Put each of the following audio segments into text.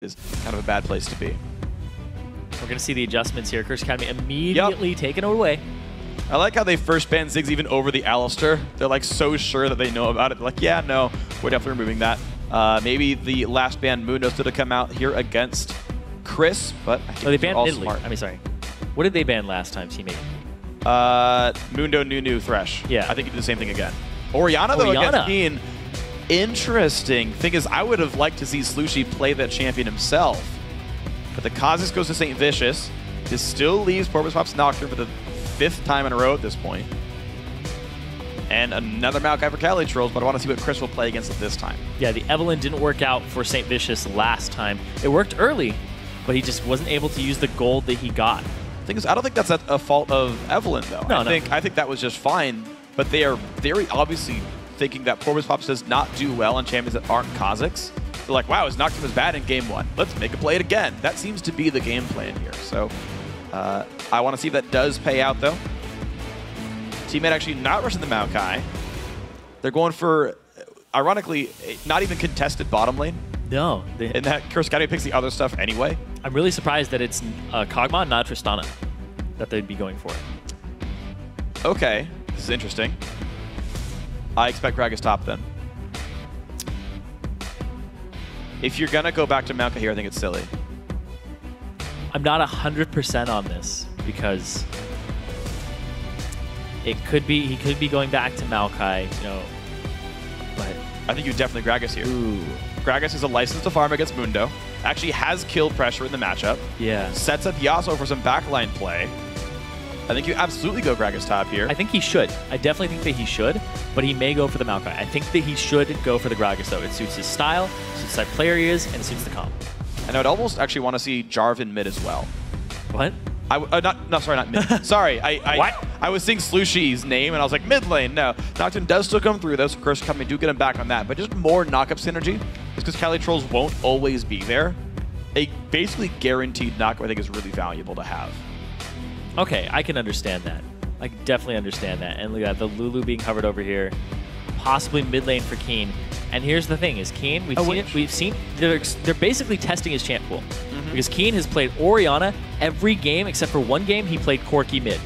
is kind of a bad place to be. We're going to see the adjustments here. Curse Academy immediately taken away. I like how they first banned Ziggs even over the Alistair. They're like so sure that they know about it. They're like, yeah, no, we're definitely removing that. Maybe the last ban Mundo stood to come out here against Chris, but I think they banned Italy. Smart. I mean, sorry. What did they ban last time, teammate? Mundo, Nunu, Thresh. Yeah. I think he did the same thing again. Orianna, though, against Keen. Interesting. Thing is, I would have liked to see Slushy play that champion himself. But the Kha'Zix goes to St. Vicious. This still leaves Porpoise Pop's Nocturne for the 5th time in a row at this point. And another Maokai for Cali Trolls, but I want to see what Chris will play against it this time. Yeah, the Evelyn didn't work out for St. Vicious last time. It worked early, but he just wasn't able to use the gold that he got. The thing is, I don't think that's a fault of Evelyn, though. No, I think that was just fine, but they are very obviously thinking that Porpoise Pops does not do well on champions that aren't Kha'Zix. They're like, wow, his Nocturne was bad in game 1. Let's make a play it again. That seems to be the game plan here. So I want to see if that does pay out, though. Teammate actually not rushing the Maokai. They're going for, ironically, not even contested bottom lane. No. And that Curse Academy picks the other stuff anyway. I'm really surprised that it's Kog'Maw, not Tristana, that they'd be going for. Okay, this is interesting. I expect Gragas top then. If you're going to go back to Maokai here, I think it's silly. I'm not 100% on this because it could be he could be going back to Maokai, you know. But I think you definitely Gragas here. Ooh. Gragas is a license to farm against Mundo. Actually has kill pressure in the matchup. Yeah. Sets up Yasuo for some backline play. I think you absolutely go Gragas top here. I think he should. I definitely think that he should, but he may go for the Maokai. I think that he should go for the Gragas, though. It suits his style, suits the type of player he is, and it suits the comp. And I would almost actually want to see Jarvan mid as well. What? Sorry, not mid. Sorry, I was seeing Slushy's name, and I was like, mid lane. No, Nocturne does still come through, though, so Curse Academy do get him back on that. But just more knock-up synergy, just because Cali Trolls won't always be there. A basically guaranteed knock-up, I think, is really valuable to have. Okay, I can understand that. I can definitely understand that. And look at the Lulu being hovered over here. Possibly mid lane for Keen. And here's the thing, is Keen, we've seen they're basically testing his champ pool. Because Keen has played Orianna every game except for one game he played Corki mid.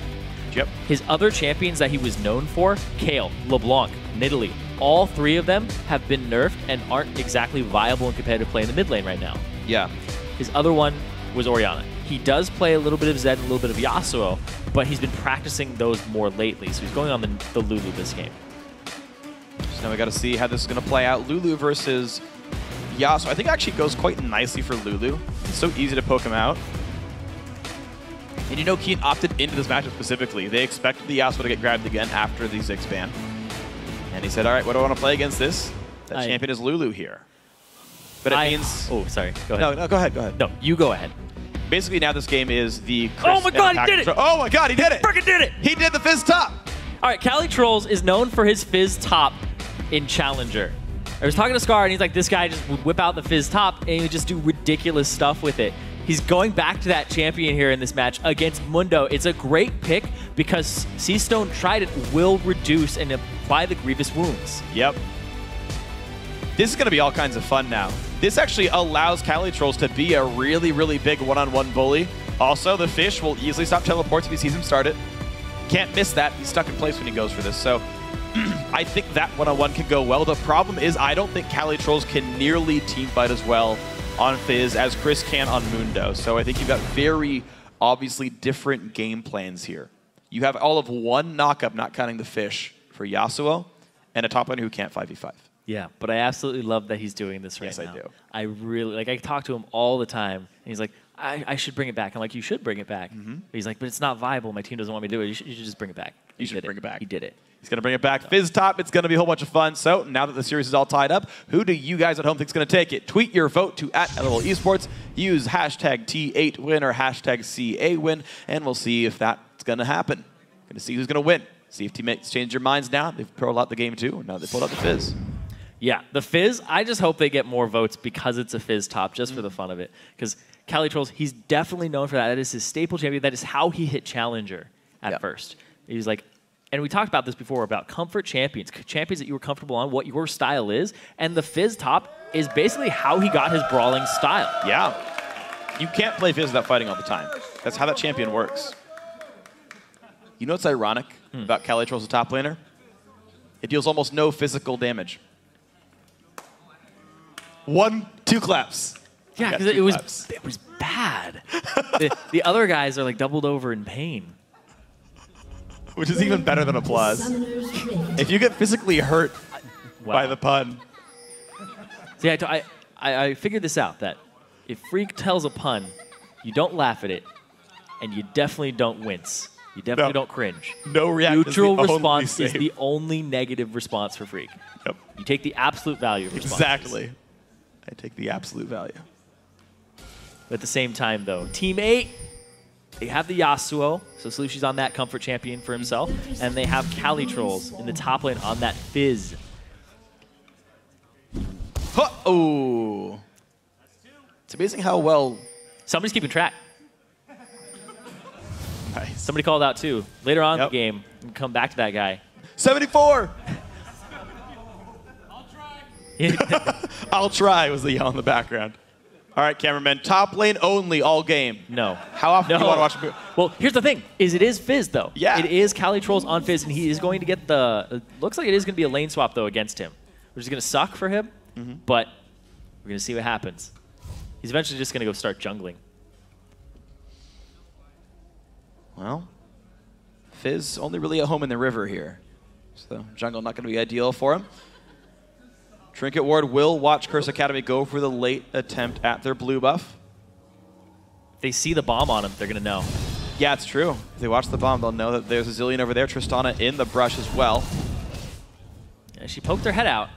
Yep. His other champions that he was known for, Kayle, LeBlanc, Nidalee, all 3 of them have been nerfed and aren't exactly viable in competitive play in the mid lane right now. Yeah. His other one was Orianna. He does play a little bit of Zed and a little bit of Yasuo, but he's been practicing those more lately, so he's going on the Lulu this game. So now we got to see how this is going to play out. Lulu versus Yasuo. I think it actually goes quite nicely for Lulu. It's so easy to poke him out. And you know Keen opted into this matchup specifically. They expected the Yasuo to get grabbed again after the Ziggs ban. And he said, all right, what do I want to play against this? That champion is Lulu here. But it means... Oh, sorry. Go ahead. No, go ahead, go ahead. No, you go ahead. Basically, now this game is the... Oh my god, he did it! Oh my god, he did it! Freaking did it! He did the Fizz top! All right, Cali Trolls is known for his Fizz top in Challenger. I was talking to Scar, and he's like, this guy just would whip out the Fizz top, and he would just do ridiculous stuff with it. He's going back to that champion here in this match against Mundo. It's a great pick because Seastone Trident will reduce and apply the grievous wounds. Yep. This is going to be all kinds of fun now. This actually allows Cali Trolls to be a really, really big one-on-one bully. Also, the fish will easily stop teleports if he sees him start it. Can't miss that. He's stuck in place when he goes for this. So I think that one-on-one can go well. The problem is I don't think Cali Trolls can nearly teamfight as well on Fizz as Chris can on Mundo. So I think you've got very obviously different game plans here. You have all of one knock-up, not counting the fish, for Yasuo, and a top laner who can't 5v5. Yeah, but I absolutely love that he's doing this right now. Yes, I do. I really, like, I talk to him all the time, and he's like, I should bring it back. I'm like, you should bring it back. He's like, but it's not viable. My team doesn't want me to do it. You should just bring it back. You should bring it back. He did it. He's going to bring it back. Fizz top, it's going to be a whole bunch of fun. So now that the series is all tied up, who do you guys at home think is going to take it? Tweet your vote to @LOL Esports. Use hashtag T8win or hashtag CAwin, and we'll see if that's going to happen. Going to see who's going to win. See if teammates change their minds now. They've pulled out the game too. Now they pulled out the Fizz. Yeah, the Fizz, I just hope they get more votes because it's a Fizz top, just for the fun of it. Because Cali Trolls, he's definitely known for that. That is his staple champion. That is how he hit Challenger at first. He's like, and we talked about this before, about comfort champions, champions that you were comfortable on, what your style is, and the Fizz top is basically how he got his brawling style. Yeah. You can't play Fizz without fighting all the time. That's how that champion works. You know what's ironic about Calitrol as a top laner? It deals almost no physical damage. 1, 2 claps. Yeah, because it was bad. the other guys are like doubled over in pain. Which is even better than applause. If you get physically hurt by the pun. See, I figured this out, that if Freak tells a pun, you don't laugh at it, and you definitely don't wince. You definitely don't cringe. No reaction. Neutral response is the only negative response for Freak. Yep. You take the absolute value of responses. Exactly. I take the absolute value. But at the same time, though, Team 8, they have the Yasuo, so Slushy's on that comfort champion for himself, and they have Calitrolls in the top lane on that Fizz. Oh! It's amazing how well... Somebody's keeping track. Nice. Somebody called out, too. Later on in the game, we'll come back to that guy. 74! I'll try was the yell in the background. All right, cameraman, top lane only all game. No. How often do you want to watch? Well, here's the thing, is it is Fizz, though. Yeah. It is Calitrolls on Fizz, and he is going to get the... looks like it is going to be a lane swap, though, against him, which is going to suck for him, but we're going to see what happens. He's eventually just going to go start jungling. Well, Fizz only really at home in the river here. So jungle not going to be ideal for him. Trinket Ward will watch Curse Academy go for the late attempt at their blue buff. If they see the bomb on him, they're going to know. Yeah, it's true. If they watch the bomb, they'll know that there's a Zillion over there. Tristana in the brush as well. Yeah, she poked her head out.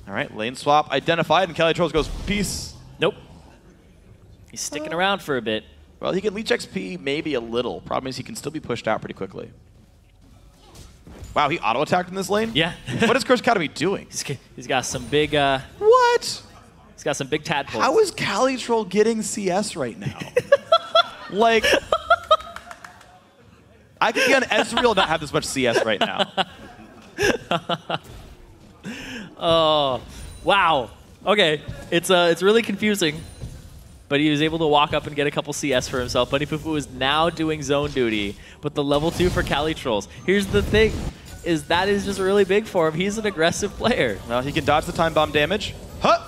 All right, lane swap identified, and Calitrolls goes, peace. Nope. He's sticking around for a bit. Well, he can leech XP maybe a little. Problem is he can still be pushed out pretty quickly. Wow, he auto-attacked in this lane? Yeah. What is Curse Academy doing? He's got some big... What? He's got some big tadpoles. How is Calitrol getting CS right now? Like... I could be on Ezreal and not have this much CS right now. Oh, wow. Okay, it's really confusing. But he was able to walk up and get a couple CS for himself. Bunny Fufu is now doing zone duty, but the level 2 for Calitrolls. Here's the thing, is that is just really big for him. He's an aggressive player. Well, he can dodge the time bomb damage. Huh!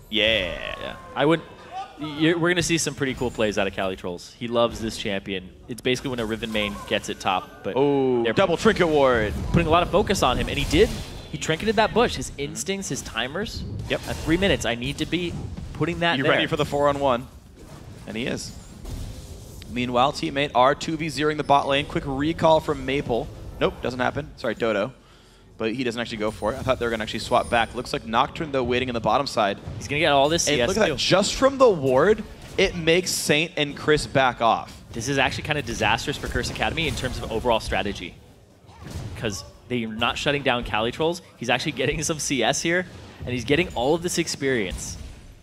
Yeah. I would. We're going to see some pretty cool plays out of Calitrolls. He loves this champion. It's basically when a Riven main gets it top. But oh, double Trinket Ward. Putting a lot of focus on him, and he did. He trinketed that bush. His instincts, his timers. Yep. At 3 minutes, I need to be putting that You're there. ready for the 4-on-1. And he is. Meanwhile, teammate are 2v0ing the bot lane. Quick recall from Maple. Nope, doesn't happen. Sorry, Dodo. But he doesn't actually go for it. I thought they were going to actually swap back. Looks like Nocturne, though, waiting in the bottom side. He's going to get all this CS, and look at that. Just from the ward, it makes Saint and Chris back off. This is actually kind of disastrous for Curse Academy in terms of overall strategy. Because they're not shutting down Calitrolls. He's actually getting some CS here, and he's getting all of this experience.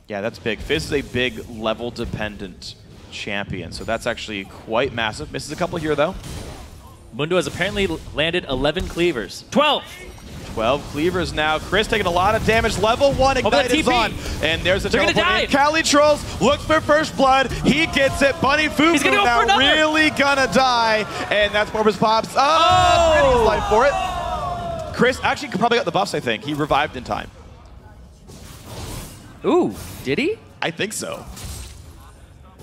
Yeah, that's big. Fizz is a big level-dependent champion, so that's actually quite massive. Misses a couple here, though. Mundo has apparently landed 11 cleavers. 12! 12 cleavers now. Chris taking a lot of damage. Level 1 Ignite is on. And there's a teleport in. Calitrolls looks for first blood. He gets it. Bunny Fufu now really gonna die. And that's Morbus Pops. Oh! Getting his life for it. Chris actually probably got the buffs, I think. He revived in time. Ooh, did he? I think so.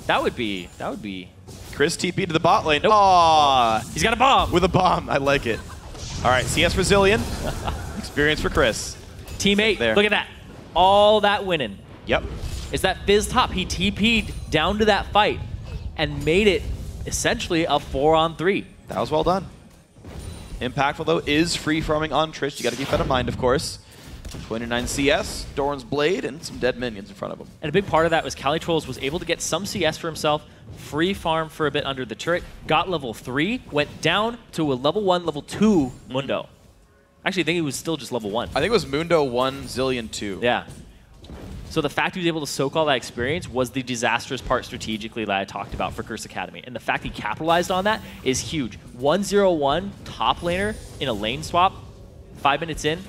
That would be. Chris TP to the bot lane. Nope. Aww. He's got a bomb. With a bomb. I like it. All right, CS for Zillion. Experience for Chris. Teammate, look at that. All that winning. Yep. Is that Fizz top. He TP'd down to that fight and made it essentially a 4-on-3. That was well done. Impactful, though, is free farming on Trish. You got to keep that in mind, of course. 29 CS, Doran's Blade, and some dead minions in front of him. And a big part of that was Calitrolls was able to get some CS for himself, free farm for a bit under the turret, got level 3, went down to a level 1, level 2 Mundo. Actually, I think it was still just level 1. I think it was Mundo 1, Zillion 2. Yeah. So the fact he was able to soak all that experience was the disastrous part strategically that I talked about for Curse Academy. And the fact he capitalized on that is huge. 1-0-1 top laner in a lane swap, 5 minutes in.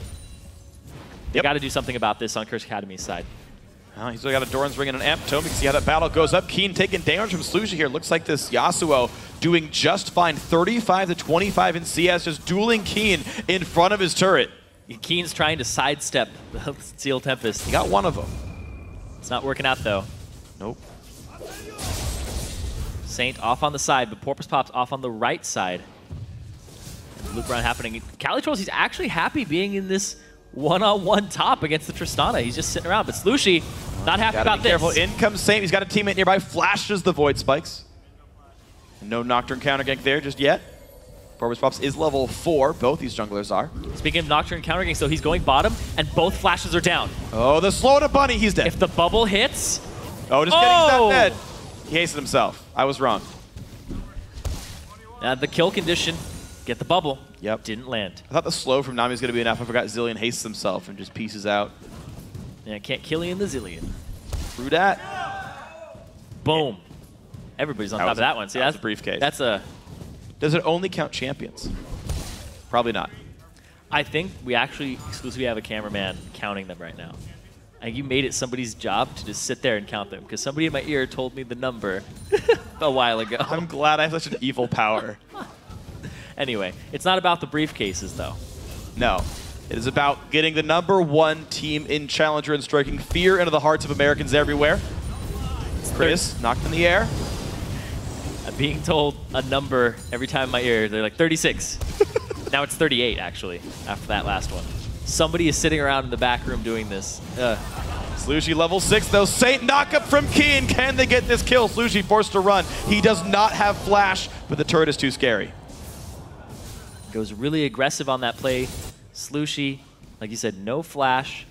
They got to do something about this on Curse Academy's side. He's got a Doran's Ring and an Amp Tome. You can see how that battle goes up. Keen taking damage from Sluja here. Looks like this Yasuo doing just fine. 35 to 25 in CS, just dueling Keen in front of his turret. Keen's trying to sidestep the Steel Tempest. He got one of them. It's not working out, though. Nope. Saint off on the side, but Porpoise Pop's off on the right side. Loop around happening. Calitrolls, he's actually happy being in this one-on-one top against the Tristana. He's just sitting around, but Slushi, not happy about this. Careful. In comes Saint. He's got a teammate nearby. Flashes the Void Spikes. No Nocturne counter gank there just yet. Porpoise Pops is level 4. Both these junglers are. Speaking of Nocturne counter gank, so he's going bottom, and both flashes are down. Oh, the slow to Bunny. He's dead. If the bubble hits... Oh, just getting that dead. He hasted himself. I was wrong. The kill condition. Get the bubble. Yep. Didn't land. I thought the slow from Nami was going to be enough. I forgot Zillion hastes himself and just pieces out. Yeah, can't kill you in the Zillion. Through that. Boom. Everybody's on top of that one. See, that's a briefcase. That's a... Does it only count champions? Probably not. I think we actually exclusively have a cameraman counting them right now. I think you made it somebody's job to just sit there and count them, because somebody in my ear told me the number a while ago. I'm glad I have such an evil power. Anyway, it's not about the briefcases, though. No. It is about getting the #1 team in Challenger and striking fear into the hearts of Americans everywhere. Chris knocked in the air. I'm being told a number every time in my ear. They're like 36. Now it's 38, actually, after that last one. Somebody is sitting around in the back room doing this. Slushi level 6, though. Saint knock up from Keen. Can they get this kill? Slushi forced to run. He does not have flash, but the turret is too scary. Goes really aggressive on that play. Slushi, like you said, no flash.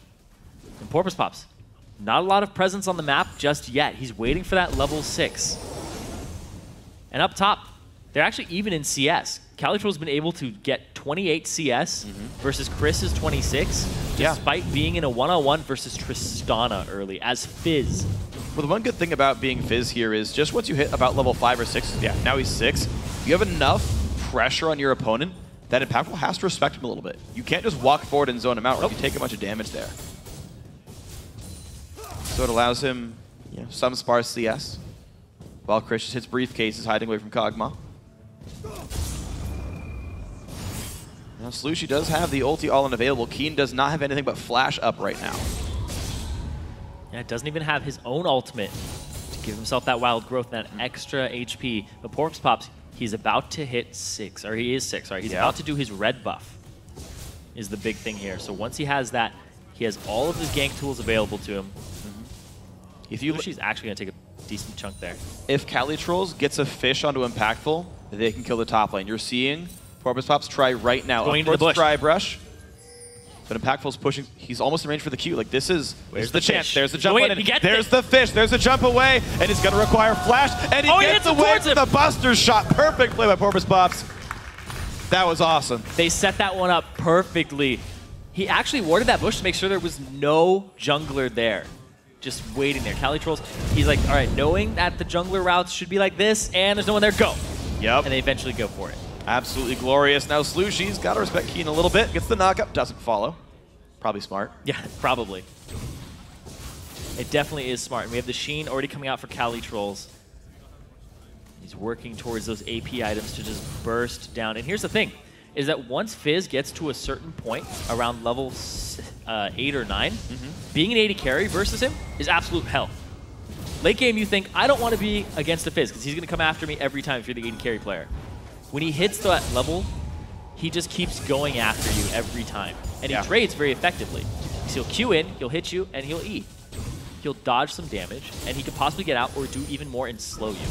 And Porpoise Pops, not a lot of presence on the map just yet. He's waiting for that level 6. And up top, they're actually even in CS. Calitroll's been able to get 28 CS versus Chris's 26, despite being in a one-on-one versus Tristana early as Fizz. Well, the one good thing about being Fizz here is just once you hit about level 5 or 6, now he's 6, you have enough pressure on your opponent that Impactful has to respect him a little bit. You can't just walk forward and zone him out, or you take a bunch of damage there. So it allows him some sparse CS, while Chris just hits briefcases hiding away from Kog'Maw. Now Slushi does have the ulti all unavailable. Keen does not have anything but flash up right now. Yeah, doesn't even have his own ultimate to give himself that wild growth and that extra HP. But Porpoise Pops, he's about to hit 6, or he is 6, sorry. He's about to do his red buff is the big thing here. So once he has that, he has all of his gank tools available to him. If you, she's actually going to take a decent chunk there. If Calitrolls gets a fish onto Impactful, they can kill the top lane. You're seeing Porpoise Pops try right now. Going into the bush. Dry brush. But Impactful's pushing. He's almost in range for the Q. Like, this is the chance. There's the jump in. There's the fish. There's the jump away. And it's going to require flash. And he gets away with the Buster shot. Perfect play by Porpoise Pops. That was awesome. They set that one up perfectly. He actually warded that bush to make sure there was no jungler there. Just waiting there. Calitrolls, he's like, all right, knowing that the jungler routes should be like this, and there's no one there, go. Yep. And they eventually go for it. Absolutely glorious. Now Slushi's got to respect Keen a little bit. Gets the knockup, doesn't follow. Probably smart. Yeah, probably. It definitely is smart. And we have the Sheen already coming out for Calitrolls. He's working towards those AP items to just burst down. And here's the thing, is that once Fizz gets to a certain point, around level 8 or 9, being an AD carry versus him is absolute hell. Late game, you think, I don't want to be against a Fizz because he's going to come after me every time if you're the AD carry player. When he hits that level, he just keeps going after you every time. And he trades very effectively. So he'll Q in, he'll hit you, and he'll E. He'll dodge some damage, and he could possibly get out or do even more and slow you.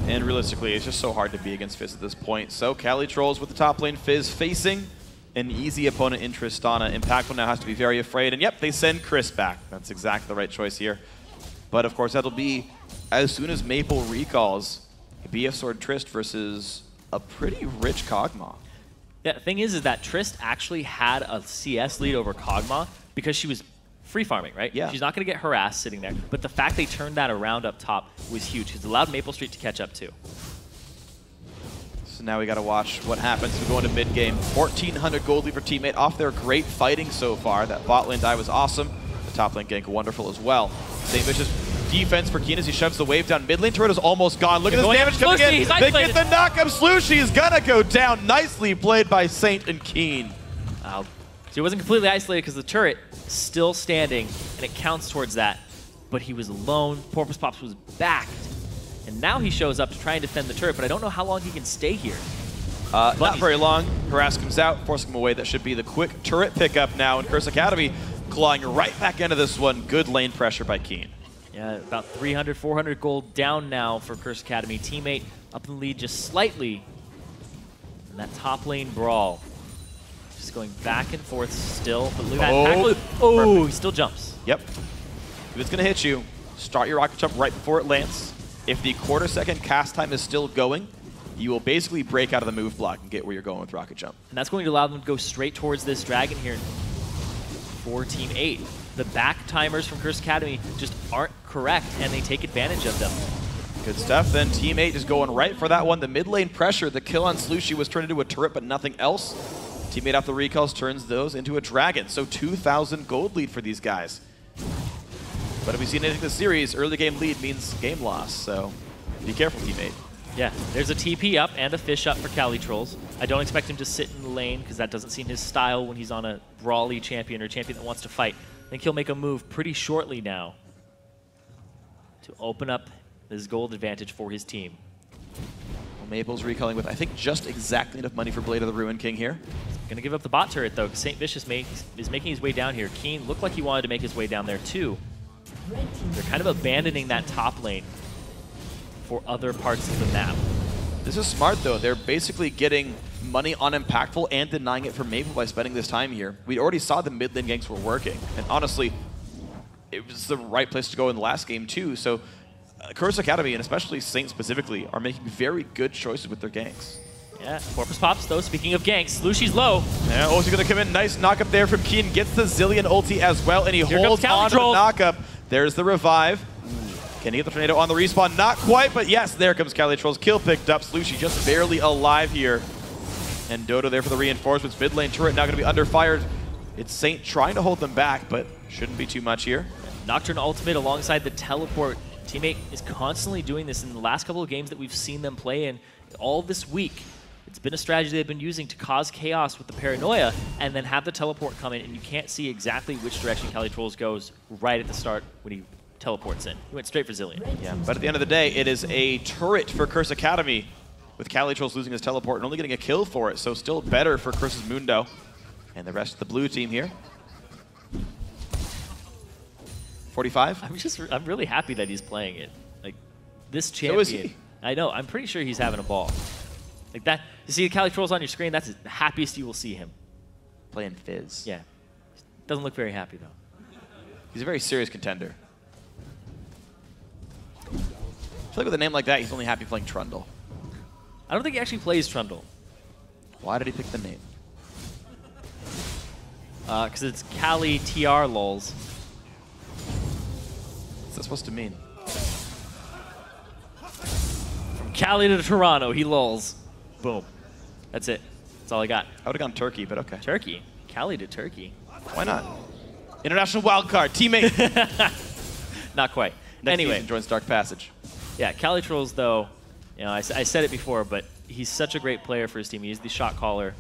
And realistically, it's just so hard to be against Fizz at this point. So Calitrolls with the top lane, Fizz facing an easy opponent in Tristana. Impactful now has to be very afraid. And yep, they send Chris back. That's exactly the right choice here. But of course, that'll be as soon as Maple recalls BF Sword Trist versus a pretty rich Kog'Maw. Yeah, the thing is that Trist actually had a CS lead over Kog'Maw because she was free farming, right? Yeah. She's not going to get harassed sitting there. But the fact they turned that around up top was huge. It's allowed Maple Street to catch up too. So now we got to watch what happens as we go into mid-game. 1,400 gold lead for teammate off their great fighting so far. That bot lane dive was awesome. The top lane gank wonderful as well. St. Vicious defense for Keen as he shoves the wave down. Mid lane turret is almost gone. Look at this damage coming in. They get the knock-up. Slushy is going to go down. Nicely played by Saint and Keen. So he wasn't completely isolated because the turret is still standing, and it counts towards that. But he was alone. Porpoise Pops was backed. And now he shows up to try and defend the turret, but I don't know how long he can stay here. Not very long. Harass comes out, forcing him away. That should be the quick turret pickup now. And Curse Academy clawing right back into this one. Good lane pressure by Keen. Yeah, about 300, 400 gold down now for Curse Academy. Teammate up in the lead just slightly. And that top lane brawl. Just going back and forth still. But look at that. Oh, he still jumps. Yep. If it's going to hit you, start your rocket jump right before it lands. If the quarter-second cast time is still going, you will basically break out of the move block and get where you're going with rocket jump. And that's going to allow them to go straight towards this dragon here for Team 8. The back timers from Curse Academy just aren't correct, and they take advantage of them. Good stuff. Then Team 8 is going right for that one. The mid lane pressure, the kill on Slushy was turned into a turret, but nothing else. Team 8 off the recalls turns those into a dragon. So 2,000 gold lead for these guys. But if we've seen anything in the series, early game lead means game loss, so be careful, teammate. Yeah, there's a TP up and a fish up for Cali Trolls. I don't expect him to sit in the lane because that doesn't seem his style when he's on a brawly champion or a champion that wants to fight. I think he'll make a move pretty shortly now to open up this gold advantage for his team. Well, Maple's recalling with, I think, just exactly enough money for Blade of the Ruin King here. Gonna give up the bot turret, though, because St. Vicious is making his way down here. Keen looked like he wanted to make his way down there, too. They're kind of abandoning that top lane for other parts of the map. This is smart, though. They're basically getting money on Impactful and denying it for Maple by spending this time here. We already saw the mid lane ganks were working. And honestly, it was the right place to go in the last game, too. So Curse Academy, and especially Saint specifically, are making very good choices with their ganks. Yeah, Porpoise Pops, though, speaking of ganks, Slushy's low. Yeah, ulti going to come in. Nice knock up there from Keen. Gets the Zillion ulti as well, and he holds on to the knock up. There's the revive. Can he get the tornado on the respawn? Not quite, but yes, there comes Cali Trolls. Kill picked up. Slushy just barely alive here. And Dodo there for the reinforcements. Mid lane turret now going to be under fire. It's Saint trying to hold them back, but shouldn't be too much here. Nocturne ultimate alongside the teleport. Teammate is constantly doing this in the last couple of games that we've seen them play in all this week. It's been a strategy they've been using to cause chaos with the paranoia and then have the teleport come in, and you can't see exactly which direction Cali Trolls goes right at the start when he teleports in. He went straight for Zillion. Yeah, but at the end of the day, it is a turret for Curse Academy with Cali Trolls losing his teleport and only getting a kill for it, so still better for Curse's Mundo and the rest of the blue team here. 45? I'm really happy that he's playing it. Like, this champion. So is he. I know, I'm pretty sure he's having a ball. Like that, you see the Cali Trolls on your screen, that's the happiest you will see him. Playing Fizz. Yeah. Doesn't look very happy, though. He's a very serious contender. I feel like with a name like that, he's only happy playing Trundle. I don't think he actually plays Trundle. Why did he pick the name? Because it's Cali TR lols. What's that supposed to mean? From Cali to Toronto, he lols. Boom. That's it. That's all I got. I would have gone Turkey, but okay. Turkey? Cali to Turkey. Why not? International wildcard, teammate. Not quite. Next anyway, season joins Dark Passage. Yeah, Cali Trolls, though, you know, I said it before, but he's such a great player for his team. He's the shot caller,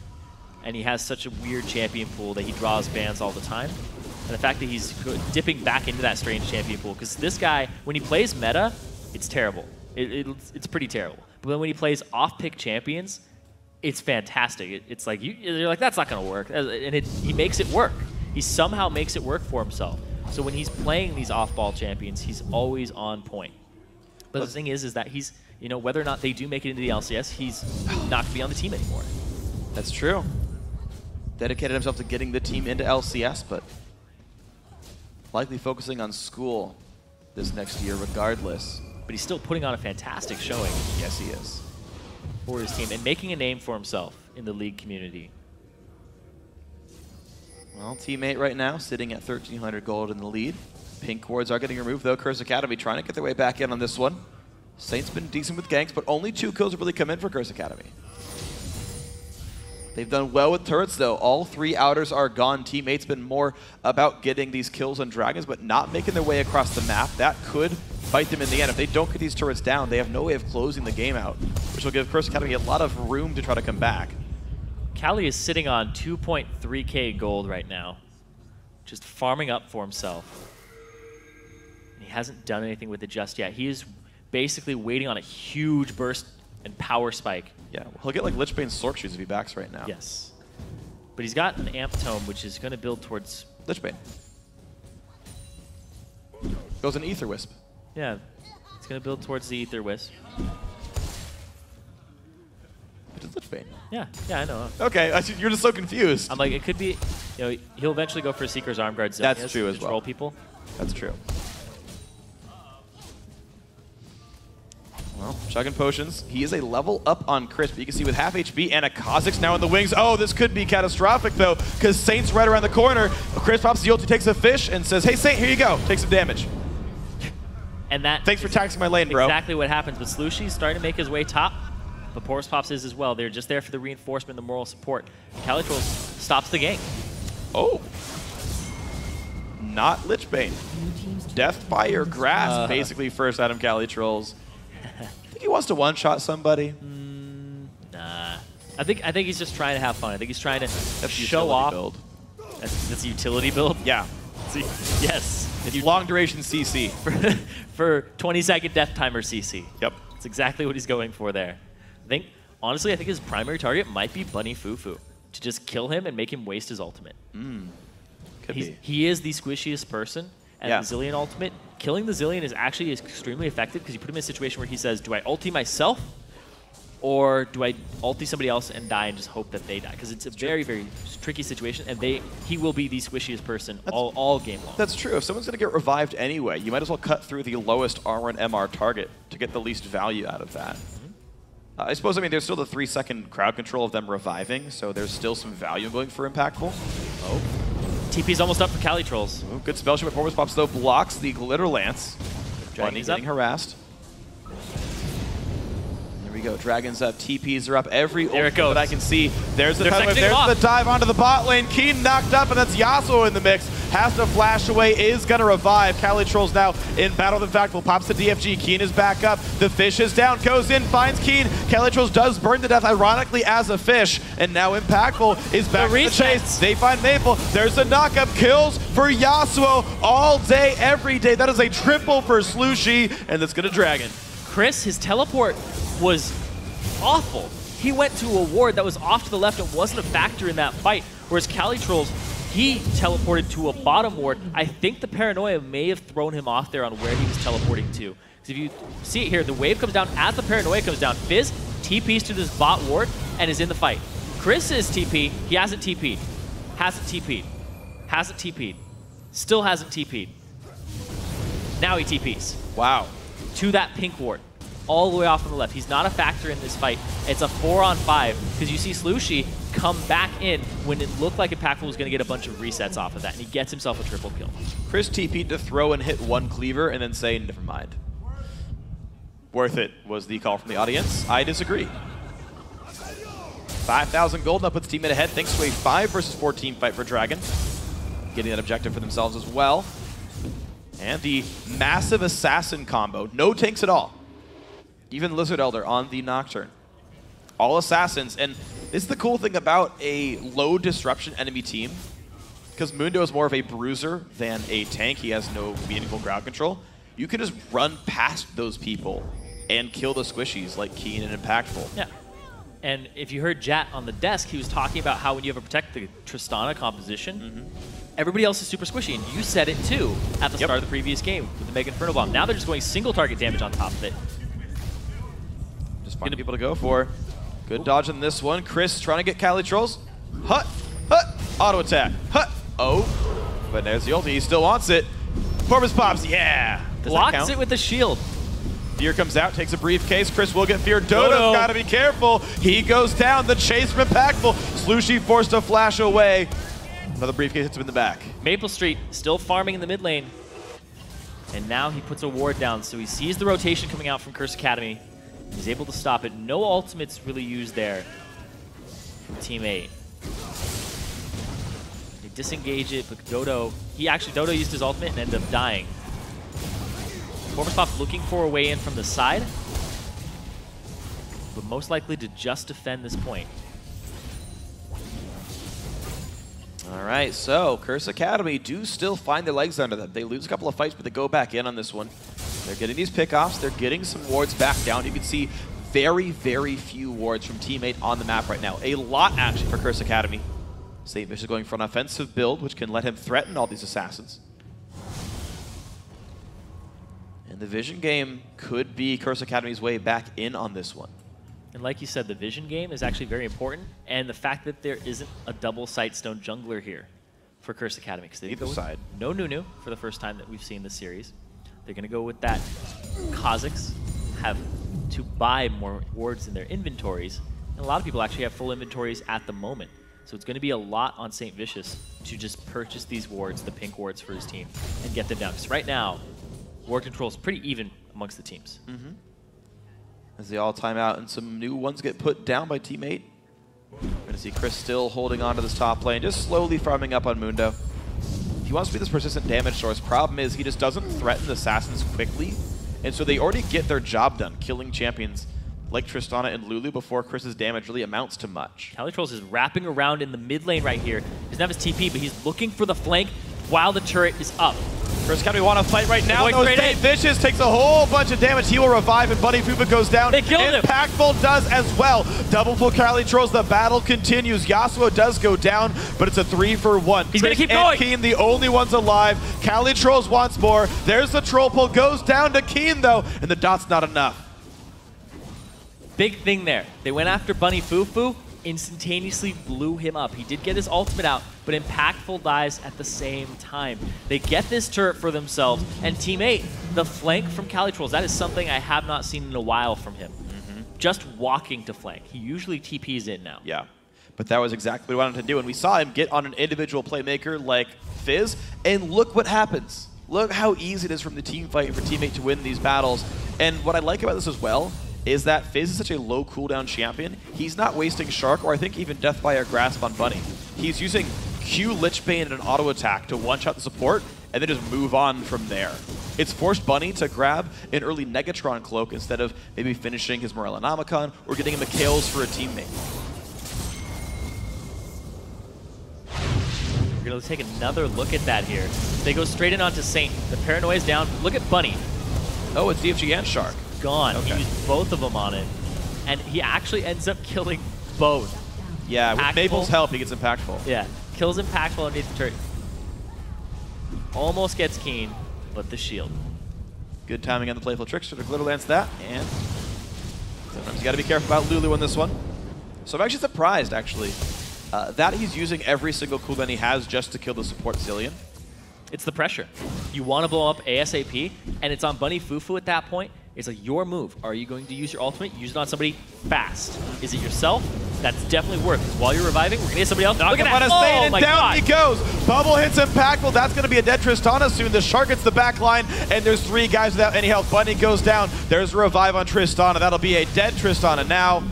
and he has such a weird champion pool that he draws bans all the time. And the fact that he's dipping back into that strange champion pool, because this guy, when he plays meta, it's terrible. It's pretty terrible. But then when he plays off-pick champions, it's fantastic. It's like, you're like, that's not going to work. And he makes it work. He somehow makes it work for himself. So when he's playing these off-ball champions, he's always on point. But the thing is that he's, you know, whether or not they do make it into the LCS, he's not going to be on the team anymore. That's true. Dedicated himself to getting the team into LCS, but likely focusing on school this next year regardless. But he's still putting on a fantastic showing. Yes, he is. For his team and making a name for himself in the league community. Well, teammate right now sitting at 1,300 gold in the lead. Pink wards are getting removed, though. Curse Academy trying to get their way back in on this one. Saint's been decent with ganks, but only 2 kills have really come in for Curse Academy. They've done well with turrets, though. All 3 outers are gone. Teammates been more about getting these kills on dragons, but not making their way across the map. That could bite them in the end. If they don't get these turrets down, they have no way of closing the game out, which will give Curse Academy a lot of room to try to come back. Cali is sitting on 2.3k gold right now, just farming up for himself. He hasn't done anything with it just yet. He is basically waiting on a huge burst and power spike. Yeah, he'll get like Lich Bane's Sork Shoes if he backs right now. Yes. But he's got an Amp Tome, which is going to build towards... Lich Bane. Goes an Ether Wisp. Yeah, it's going to build towards the Ether Wisp. It's Lich Bane. Yeah, I know. Okay, you're just so confused. I'm like, it could be, he'll eventually go for Seeker's Arm Guard Zone. That's true as well. Control people. That's true. Well, chugging potions. He is a level up on Chris, but you can see with half HP and a Kha'Zix now in the wings. Oh, this could be catastrophic, though, because Saint's right around the corner. Chris pops the ulti, takes a fish, and says, hey, Saint, here you go. Take some damage. And that Thanks for taxing my lane, bro. Exactly what happens. But Slushy's starting to make his way top, but Porous Pops is as well. They're just there for the reinforcement and the moral support. Calitrol stops the gank. Oh. Not Lich Bane. Death by your grass, basically, first Adam Calitrolls. Think he wants to one-shot somebody? Nah. I think he's just trying to have fun. I think he's trying to show off. Build. That's a utility build? Yeah. Yes. It's long-duration CC. For 20-second death timer CC. Yep. That's exactly what he's going for there. Honestly, I think his primary target might be Bunny Fufu. To just kill him and make him waste his ultimate. Could be. He is the squishiest person. And the Zilean ultimate, killing the Zilean is actually extremely effective because you put him in a situation where he says, do I ulti myself or do I ulti somebody else and die and just hope that they die? Because it's a very, very tricky situation, and he will be the squishiest person all game long. That's true. If someone's going to get revived anyway, you might as well cut through the lowest armor and MR target to get the least value out of that. I suppose, there's still the 3-second crowd control of them reviving, so there's still some value going for Impactful. Oh. TP's almost up for Calitrolls. Ooh, good spell shot, but Porous Pops, though, blocks the Glitter Lance. Dragon's getting harassed. There we go. Dragons up. TPs are up. There it goes. That I can see. There's the dive onto the bot lane. Keen knocked up, and that's Yasuo in the mix. Has to flash away. Is going to revive. Calitrolls now in battle with Impactful. Pops the DFG. Keen is back up. The fish is down. Goes in. Finds Keen. Calitrolls does burn to death, ironically, as a fish. And now Impactful is back in the chase. They find Maple. There's a knockup. Kills for Yasuo all day, every day. That is a triple for Slushy, and that's going to Dragon. Chris, his teleport was awful. He went to a ward that was off to the left and wasn't a factor in that fight, whereas Calitrolls, he teleported to a bottom ward. I think the paranoia may have thrown him off there on where he was teleporting to. Because if you see it here, the wave comes down as the paranoia comes down. Fizz TPs to this bot ward and is in the fight. Chris is TP. He hasn't TP'd. Hasn't TP'd. Hasn't TP'd. Still hasn't TP'd. Now he TPs. Wow. To that pink ward. All the way off on the left. He's not a factor in this fight. It's a 4-on-5 because you see Slushy come back in when it looked like Impactful was going to get a bunch of resets off of that, and he gets himself a triple kill. Chris TP'd to throw and hit one cleaver and then say, never mind. Worth it was the call from the audience. I disagree. 5,000 gold now puts teammate ahead thanks to a 5 versus 4 team fight for Dragon. Getting that objective for themselves as well. And the massive assassin combo. No tanks at all. Even Lizard Elder on the Nocturne. All assassins, and this is the cool thing about a low disruption enemy team, because Mundo is more of a bruiser than a tank. He has no meaningful crowd control. You can just run past those people and kill the squishies like Keen and Impactful. Yeah. And if you heard Jat on the desk, he was talking about how when you ever protect the Tristana composition, everybody else is super squishy, and you said it too at the start of the previous game with the Mega Inferno Bomb. Now they're just going single target damage on top of it. Just finding people to go for. Good dodge on this one. Chris trying to get Calitrolls. Hut, hut, auto attack, hut. Oh, but there's the ulti. He still wants it. Porous Pops, yeah. Blocks it with the shield. Fear comes out, takes a briefcase. Chris will get feared. Dodo's got to be careful. He goes down. The chase from Impactful. Slushy forced to flash away. Another briefcase hits him in the back. Maple Street still farming in the mid lane. And now he puts a ward down, so he sees the rotation coming out from Curse Academy. He's able to stop it. No ultimates really used there. from teammate. They disengage it, but Dodo used his ultimate and ended up dying. Formerspop looking for a way in from the side, but most likely to just defend this point. All right, so Curse Academy do still find their legs under them. They lose a couple of fights, but they go back in on this one. They're getting these pickoffs. They're getting some wards back down. You can see very, very few wards from teammate on the map right now. A lot, actually, for Curse Academy. St. Vicious going for an offensive build, which can let him threaten all these assassins. And the Vision game could be Curse Academy's way back in on this one. And like you said, the Vision game is actually very important, and the fact that there isn't a double Sightstone jungler here for Curse Academy, because they go with no Nunu for the first time that we've seen this series. They're going to go with that. Kazakhs have to buy more wards in their inventories, and a lot of people actually have full inventories at the moment. So it's going to be a lot on St. Vicious to just purchase these wards, the pink wards for his team, and get them down. Because right now, ward control is pretty even amongst the teams. Mm-hmm. As they all time out and some new ones get put down by teammate. We're going to see Chris still holding on to this top lane, just slowly farming up on Mundo. He wants to be this persistent damage source. Problem is he just doesn't threaten the assassins quickly, and so they already get their job done, killing champions like Tristana and Lulu before Chris's damage really amounts to much. Calitrolls is wrapping around in the mid lane right here. He doesn't have his TP, but he's looking for the flank while the turret is up. Curse Academy want to fight right now. No, St. Vicious takes a whole bunch of damage. He will revive, and Bunny Fuba goes down. They killed him. Impactful does as well. Double full Calitrolls. The battle continues. Yasuo does go down, but it's a 3-for-1. He's going to keep going. Keen, the only ones alive. Calitrolls wants more. There's the troll pull. Goes down to Keen, though, and the dot's not enough. Big thing there. They went after Bunny Fufu, instantaneously blew him up. He did get his ultimate out, but Impactful dies at the same time. They get this turret for themselves, and teammate, the flank from Calitrolls, that is something I have not seen in a while from him. Just walking to flank. He usually TPs in now. Yeah, but that was exactly what he wanted to do, and we saw him get on an individual playmaker like Fizz, and look what happens. Look how easy it is from the team fight for teammate to win these battles. And what I like about this as well is that Fizz is such a low cooldown champion. He's not wasting Shark, or I think even Death by a Grasp on Bunny. He's using Q, Lichbane, and an auto attack to one-shot the support, and then just move on from there. It's forced Bunny to grab an early Negatron cloak instead of maybe finishing his Morellonomicon or getting him a kills for a teammate. We're going to take another look at that here. They go straight in onto Saint. The Paranoia is down. Look at Bunny. Oh, it's DFG and Shark. Gone. Okay. He used both of them on it. And he actually ends up killing both. Yeah, with Maple's help, he gets Impactful. Yeah, kills Impactful underneath the turret. Almost gets Keen, but the shield. Good timing on the Playful Trickster to Glitter Lance that, and sometimes you got to be careful about Lulu on this one. So I'm actually surprised, actually, that he's using every single cooldown he has just to kill the support Zillion. It's the pressure. You want to blow up ASAP, and it's on Bunny Fufu at that point. It's like your move. Are you going to use your ultimate? Use it on somebody fast. Is it yourself? That's definitely worth it. While you're reviving, we're going to hit somebody else. Look at that. Oh, and down he goes. Bubble hits Impactful. That's going to be a dead Tristana soon. The Shark gets the back line, and there's 3 guys without any health. Bunny goes down. There's a revive on Tristana. That'll be a dead Tristana now.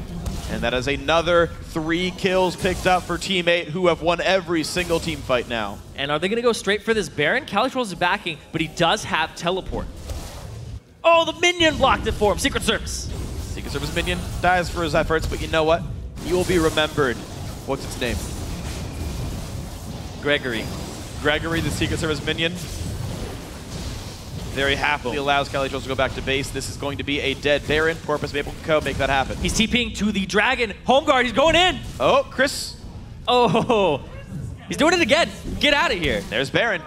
And that is another 3 kills picked up for teammate, who have won every single team fight now. And are they going to go straight for this Baron? Calitrolls is backing, but he does have teleport. Oh, the minion blocked it for him. Secret Service. Secret Service minion dies for his efforts, but you know what? He will be remembered. What's its name? Gregory. Gregory, the Secret Service minion. Very happily allows Calitrolls to go back to base. This is going to be a dead Baron. Porpoise Maple can Co. make that happen. He's TPing to the Dragon. Home guard, he's going in. Oh, Chris. Oh, he's doing it again. Get out of here. There's Baron.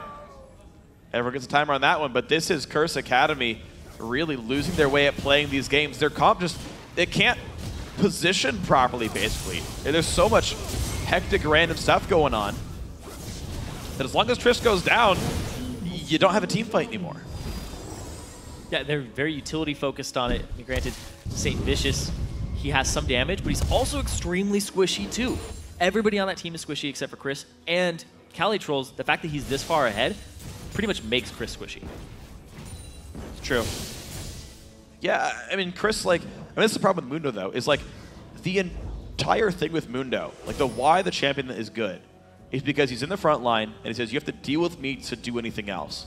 Everyone gets a timer on that one, but this is Curse Academy really losing their way at playing these games. Their comp just, it can't position properly, basically. There's so much hectic random stuff going on that as long as Trish goes down, you don't have a team fight anymore. Yeah, they're very utility focused on it. I mean, granted, St. Vicious, he has some damage, but he's also extremely squishy too. Everybody on that team is squishy except for Chris, and Calitrolls, the fact that he's this far ahead pretty much makes Chris squishy. It's true. Yeah, I mean, Chris, like, I mean, that's the problem with Mundo, though, is like the entire thing with Mundo, like the why the champion is good, is because he's in the front line and he says, you have to deal with me to do anything else.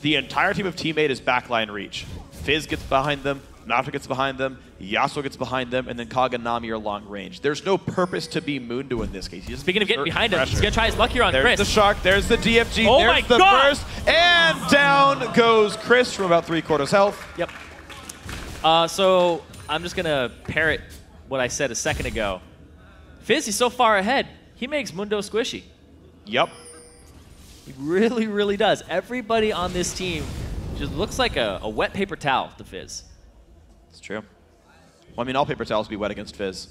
The entire team of teammate is backline reach. Fizz gets behind them, Nafta gets behind them, Yasuo gets behind them, and then Kaganami are long range. There's no purpose to be Mundo in this case. Speaking of getting behind him, he's going to try his luck here on Chris. Chris. There's the Shark, there's the DFG, oh there's my the God. burst, and down goes Chris from about 3/4 health. Yep. So I'm just going to parrot what I said a second ago. Fizz, he's so far ahead, he makes Mundo squishy. Yep. He really, really does. Everybody on this team just looks like a wet paper towel to Fizz. It's true. Well, I mean, all paper towels be wet against Fizz.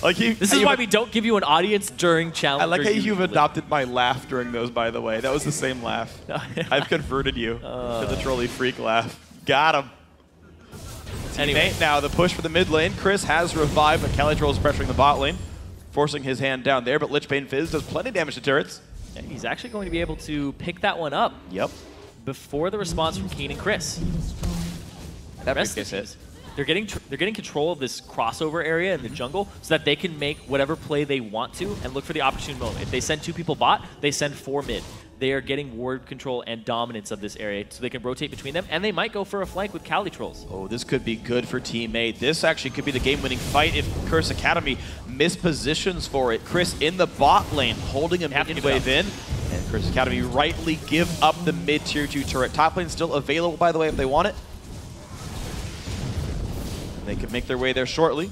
Like this is why we don't give you an audience during challenge. I like how you've adopted my laugh during those, by the way. That was the same laugh. I've converted you to the trolley freak laugh. Got him. Anyway, now the push for the mid lane. Chris has revived, but Calitroll is pressuring the bot lane, forcing his hand down there. But Lich Bane Fizz does plenty of damage to turrets. Yeah, he's actually going to be able to pick that one up. Yep. Before the response from Keen and Chris. That rest of the teams, they're getting control of this crossover area in the jungle so that they can make whatever play they want to and look for the opportune moment. If they send 2 people bot, they send 4 mid. They are getting ward control and dominance of this area so they can rotate between them, and they might go for a flank with Cali Trolls. Oh, this could be good for teammate. This actually could be the game-winning fight if Curse Academy mispositions for it. Chris in the bot lane, holding him in wave in, and Curse Academy rightly give up the mid-tier 2 turret. Top lane still available, by the way, if they want it. They could make their way there shortly.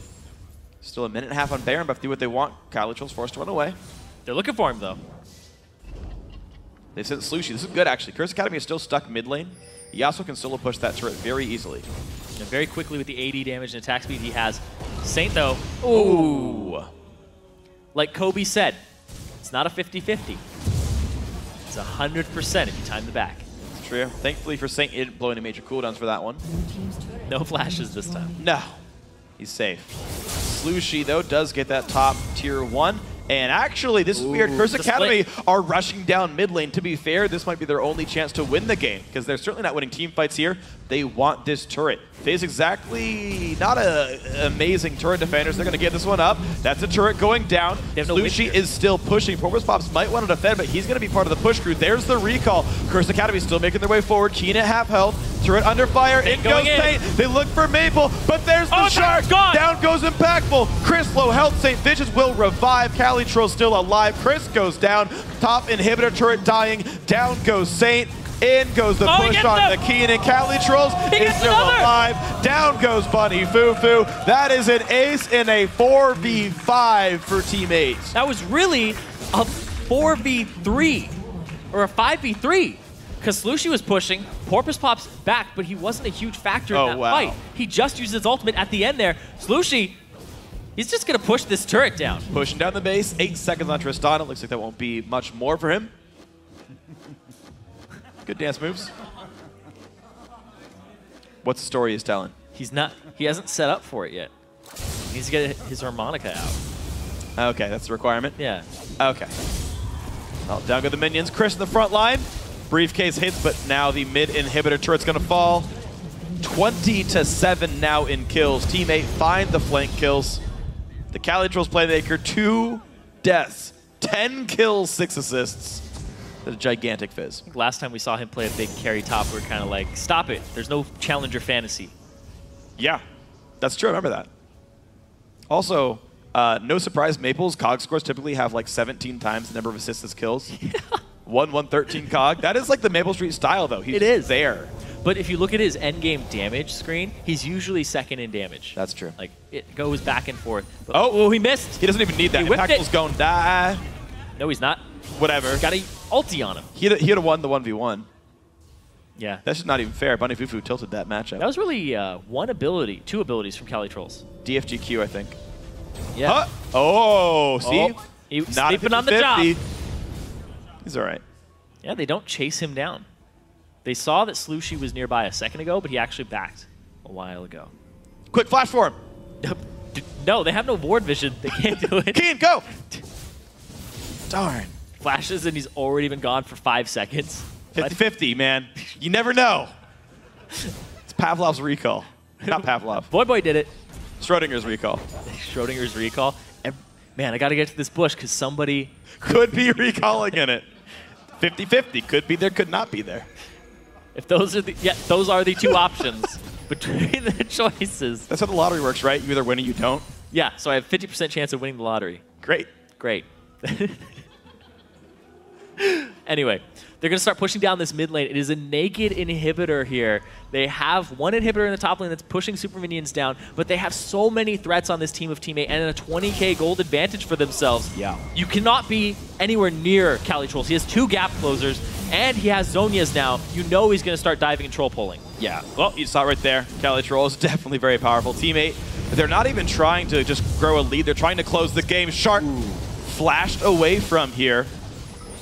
Still a minute and a half on Baron, but if they do what they want, Cali Trolls forced to run away. They're looking for him, though. They sent Slushi. This is good, actually. Curse Academy is still stuck mid lane. Yasuo can solo push that turret very easily. And very quickly with the AD damage and attack speed he has. Saint, though, ooh. Like Kobe said, it's not a 50-50. It's 100% if you time the back. It's true. Thankfully for Saint, he didn't blow any major cooldowns for that one. No flashes this time. No. He's safe. Slushi, though, does get that top tier 1. And actually, this is weird. Curse Academy are rushing down mid lane. To be fair, this might be their only chance to win the game, because they're certainly not winning team fights here. They want this turret. Fizz exactly not an amazing turret defenders. They're going to get this one up. That's a turret going down. Lucy is still pushing. Porpoise Pops might want to defend, but he's going to be part of the push crew. There's the recall. Curse Academy still making their way forward. Keen at half health. Turret under fire. In goes Saint. They look for Maple, but there's the Shark. Down goes Impactful. Chris low health. Saint Vicious will revive. Cali Troll still alive. Chris goes down. Top inhibitor turret dying. Down goes Saint. In goes the push on the Keen, and Cali Trolls is still alive. Down goes Bunny Fufu. That is an ace in a 4v5 for Team 8. That was really a 4v3 or a 5v3 because Slushi was pushing. Porpoise Pops back, but he wasn't a huge factor in that fight. He just used his ultimate at the end there. Slushi, he's just going to push this turret down. Pushing down the base. 8 seconds on Tristan. It looks like that won't be much more for him. Good dance moves. What's the story he's telling? He hasn't set up for it yet. He needs to get his harmonica out. Okay, that's the requirement? Yeah. Okay. Well, down go the minions. Chris in the front line. Briefcase hits, but now the mid inhibitor turret's going to fall. 20-7 now in kills. Team 8 find the flank kills. The Cali Trolls playmaker, 2 deaths, 10 kills, 6 assists. A gigantic Fizz. Last time we saw him play a big carry top, we were kind of like, stop it. There's no challenger fantasy. Yeah, that's true. I remember that. Also, no surprise, Maple's COG scores typically have like 17 times the number of assists as kills. 113 COG. That is like the Maple Street style, though. It is there. But if you look at his endgame damage screen, he's usually second in damage. That's true. Like, it goes back and forth. But, oh, he missed. He doesn't even need that. Impactful's going to die. No, he's not. Whatever. Got a ulti on him. He'd have won the 1v1. Yeah. That's just not even fair. Bunny Fufu tilted that matchup. That was really two abilities from Cali Trolls. DFGQ, I think. Yeah. Oh, see? He was sleeping on the job. He's all right. Yeah, they don't chase him down. They saw that Slushi was nearby a second ago, but he actually backed a while ago. Quick flash for him. No, they have no ward vision. They can't do it. Keen, go! Darn. Flashes, and he's already been gone for 5 seconds. 50-50, man. You never know. It's Pavlov's recall. Not Pavlov. Boy did it. Schrodinger's recall. Schrodinger's recall. And, man, I got to get to this bush because somebody could be recalling in it. 50-50. Could be there, could not be there. If those are the two options between the choices. That's how the lottery works, right? You either win or you don't. Yeah, so I have 50% chance of winning the lottery. Great. Great. Anyway, they're going to start pushing down this mid lane. It is a naked inhibitor here. They have one inhibitor in the top lane that's pushing super minions down, but they have so many threats on this team of teammate and a 20k gold advantage for themselves. Yeah. You cannot be anywhere near Cali Trolls. He has 2 gap closers, and he has Zonias now. You know he's going to start diving and troll pulling. Yeah. Well, you saw it right there. Cali Trolls, definitely very powerful teammate. They're not even trying to just grow a lead. They're trying to close the game. Shark flashed away from here.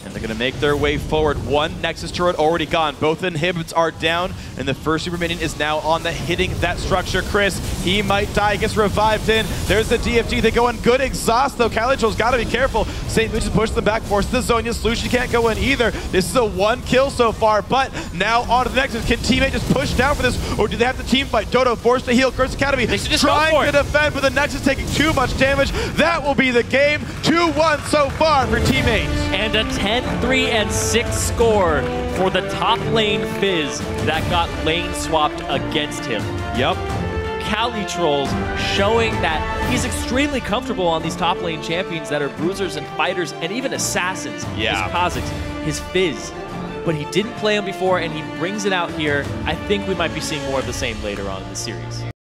And they're going to make their way forward. One Nexus turret already gone. Both inhibits are down, and the first super minion is now on the hitting that structure. Chris, he might die, gets revived in. There's the DFG. They go in good exhaust, though. Cali Trolls got to be careful. St. Lucius pushes them back, forces the Zonia. Solution can't go in either. This is a 1 kill so far, but now on to the Nexus. Can teammate just push down for this, or do they have to team fight? Dodo forced to heal. Curse Academy trying to defend, but the Nexus taking too much damage. That will be the game. 2-1 so far for teammates. And a 10-3-6 score for the top lane Fizz that got lane swapped against him. Yep. Cali Trolls showing that he's extremely comfortable on these top lane champions that are bruisers and fighters and even assassins. Yeah. His Kha'Zix, his Fizz. But he didn't play him before, and he brings it out here. I think we might be seeing more of the same later on in the series.